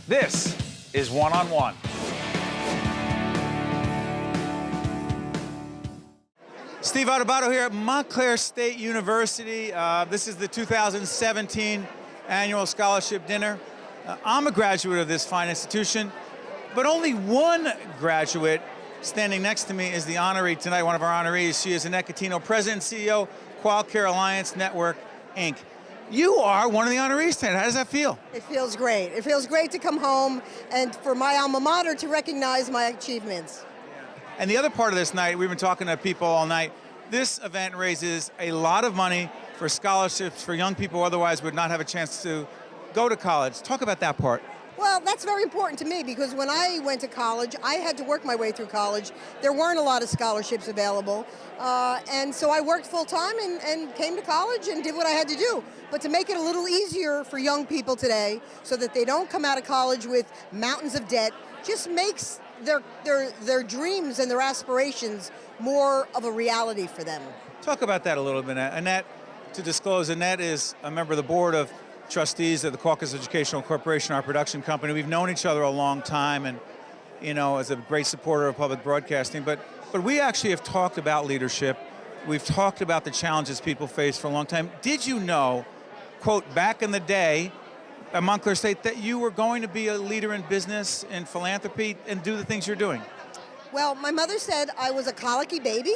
This is One on One. Steve Adubato here at Montclair State University. This is the 2017 annual scholarship dinner. I'm a graduate of this fine institution, but only one graduate standing next to me is the honoree tonight, one of our honorees. She is Annette Catino, President and CEO, CAUCUS Alliance Network, Inc. You are one of the honorees tonight. How does that feel? It feels great. It feels great to come home and for my alma mater to recognize my achievements. And the other part of this night, we've been talking to people all night, this event raises a lot of money for scholarships for young people who otherwise would not have a chance to go to college. Talk about that part. Well, that's very important to me because when I went to college, I had to work my way through college. There weren't a lot of scholarships available. And so I worked full time and came to college and did what I had to do. But to make it a little easier for young people today so that they don't come out of college with mountains of debt, just makes their dreams and their aspirations more of a reality for them. Talk about that a little bit, Annette. To disclose, Annette is a member of the board of trustees of the CAUCUS Educational Corporation, our production company. We've known each other a long time and, you know, as a great supporter of public broadcasting, but we actually have talked about leadership. We've talked about the challenges people face for a long time. Did you know, quote, back in the day at Montclair State, that you were going to be a leader in business and philanthropy and do the things you're doing? Well, my mother said I was a colicky baby,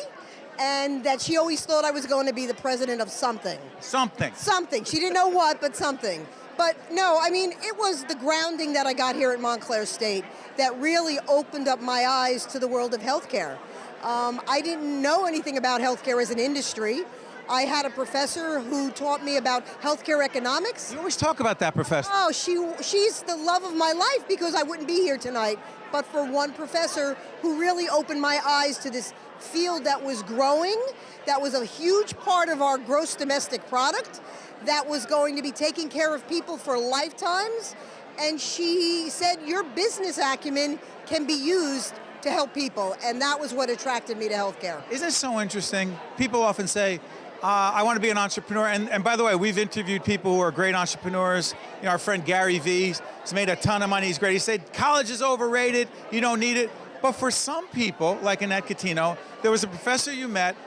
and that she always thought I was going to be the president of something. Something. Something. She didn't know what, but something. But no, I mean, it was the grounding that I got here at Montclair State that really opened up my eyes to the world of healthcare. I didn't know anything about healthcare as an industry. I had a professor who taught me about healthcare economics. You always talk about that professor. Oh, she's the love of my life because I wouldn't be here tonight, but for one professor who really opened my eyes to this field that was growing, that was a huge part of our gross domestic product, that was going to be taking care of people for lifetimes. And she said, your business acumen can be used to help people. And that was what attracted me to healthcare. Isn't it so interesting? People often say, I want to be an entrepreneur. And by the way, we've interviewed people who are great entrepreneurs. You know, our friend Gary Vee has made a ton of money. He's great. He said, college is overrated. You don't need it. But for some people, like Annette Catino, there was a professor you met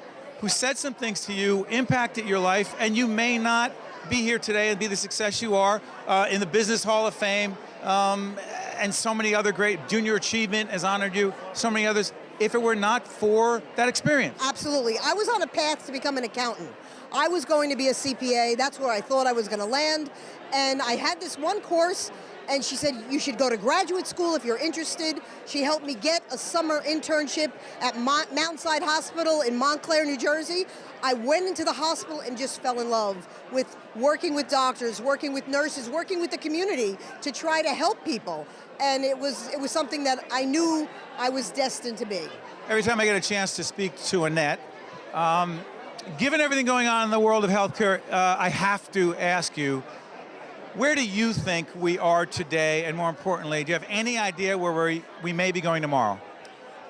who said some things to you, impacted your life, and you may not be here today and be the success you are in the Business Hall of Fame, and so many other great, Junior Achievement has honored you, so many others, if it were not for that experience. Absolutely. I was on a path to become an accountant. I was going to be a CPA. That's where I thought I was going to land. And I had this one course, and she said, you should go to graduate school if you're interested. She helped me get a summer internship at Mountainside Hospital in Montclair, New Jersey. I went into the hospital and just fell in love with working with doctors, working with nurses, working with the community to try to help people. And it was something that I knew I was destined to be. Every time I get a chance to speak to Annette, given everything going on in the world of healthcare, I have to ask you, where do you think we are today, and more importantly, do you have any idea where we may be going tomorrow?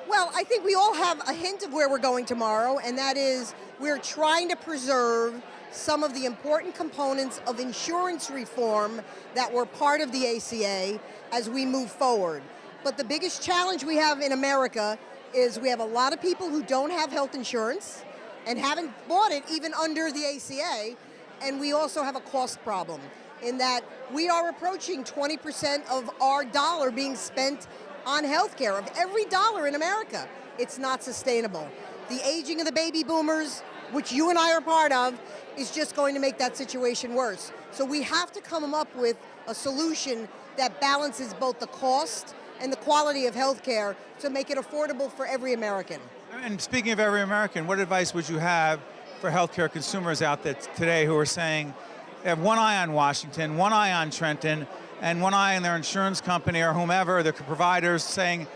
Well, I think we all have a hint of where we're going tomorrow, and that is we're trying to preserve some of the important components of insurance reform that were part of the ACA as we move forward. But the biggest challenge we have in America is we have a lot of people who don't have health insurance and haven't bought it even under the ACA, and we also have a cost problem in that we are approaching 20% of our dollar being spent on healthcare, of every dollar in America. It's not sustainable. The aging of the baby boomers, which you and I are part of, is just going to make that situation worse. So we have to come up with a solution that balances both the cost and the quality of healthcare to make it affordable for every American. And speaking of every American, what advice would you have for healthcare consumers out there today who are saying, they have one eye on Washington, one eye on Trenton, and one eye on their insurance company or whomever, their providers, saying,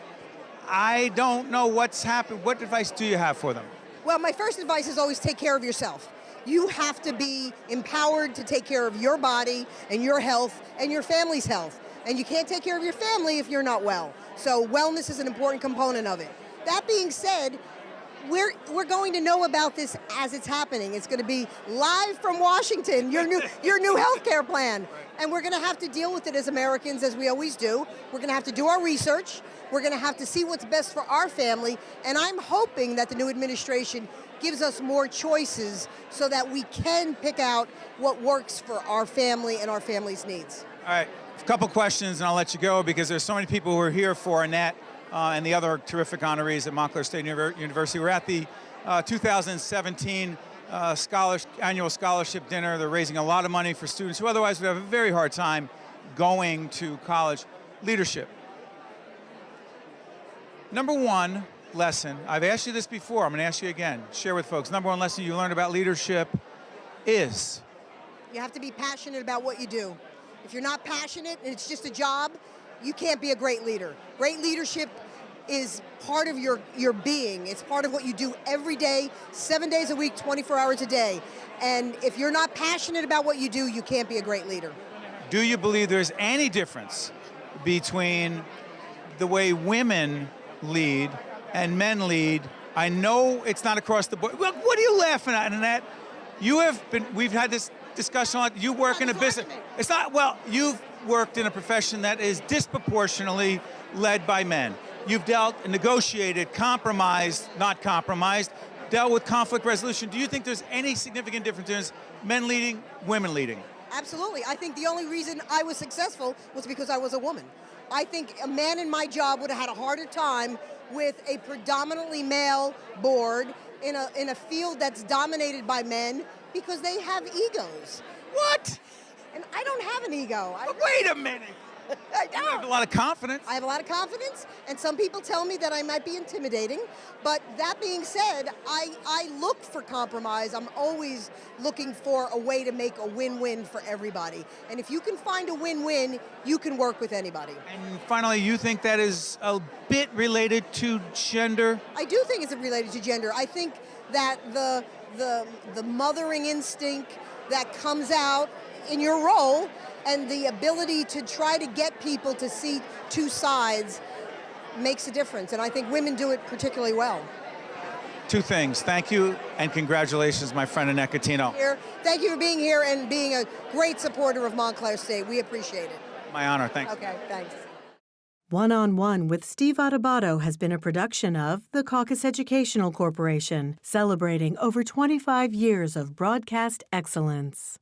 I don't know what's happened. What advice do you have for them? Well, my first advice is always take care of yourself. You have to be empowered to take care of your body and your health and your family's health. And you can't take care of your family if you're not well. So wellness is an important component of it. That being said, we're going to know about this as it's happening. It's going to be live from Washington, your new health care plan. And we're going to have to deal with it as Americans, as we always do. We're going to have to do our research. We're going to have to see what's best for our family. And I'm hoping that the new administration gives us more choices so that we can pick out what works for our family and our family's needs. All right, a couple questions and I'll let you go because there's so many people who are here for Annette and the other terrific honorees at Montclair State University. We're at the 2017 annual scholarship dinner. They're raising a lot of money for students who otherwise would have a very hard time going to college. Leadership. Number one lesson, I've asked you this before, I'm going to ask you again, share with folks. Number one lesson you learned about leadership is? You have to be passionate about what you do. If you're not passionate and it's just a job, you can't be a great leader. Great leadership is part of your being. It's part of what you do every day, 7 days a week, 24 hours a day. And if you're not passionate about what you do, you can't be a great leader. Do you believe there's any difference between the way women lead and men lead? I know it's not across the board. Well, what are you laughing at, Annette? We've had this discussion a lot. You work in a business. It's not, well, you've worked in a profession that is disproportionately led by men. You've dealt, negotiated, compromised, not compromised, dealt with conflict resolution. Do you think there's any significant differences, men leading, women leading? Absolutely. I think the only reason I was successful was because I was a woman. I think a man in my job would have had a harder time with a predominantly male board in a field that's dominated by men because they have egos. What? And I don't have an ego. But wait a minute. I You have a lot of confidence. I have a lot of confidence, and some people tell me that I might be intimidating. But that being said, I look for compromise. I'm always looking for a way to make a win-win for everybody. And if you can find a win-win, you can work with anybody. And finally, you think that is a bit related to gender? I do think it's related to gender. I think that the mothering instinct that comes out in your role and the ability to try to get people to see two sides makes a difference. And I think women do it particularly well. Two things. Thank you and congratulations, my friend Annette Catino. Thank you for being here and being a great supporter of Montclair State. We appreciate it. My honor. Thanks. Okay, thanks. One-on-One with Steve Adubato has been a production of the CAUCUS Educational Corporation, celebrating over 25 years of broadcast excellence.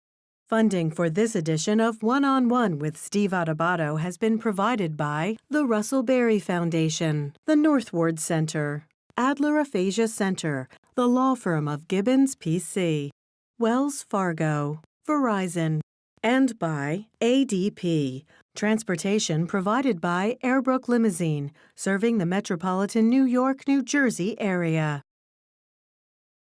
Funding for this edition of One-on-One with Steve Adubato has been provided by the Russell Berry Foundation, the Northward Center, Adler Aphasia Center, the law firm of GIBBONS PC, Wells Fargo, Verizon, and by ADP, transportation provided by Airbrook Limousine, serving the metropolitan New York, New Jersey area.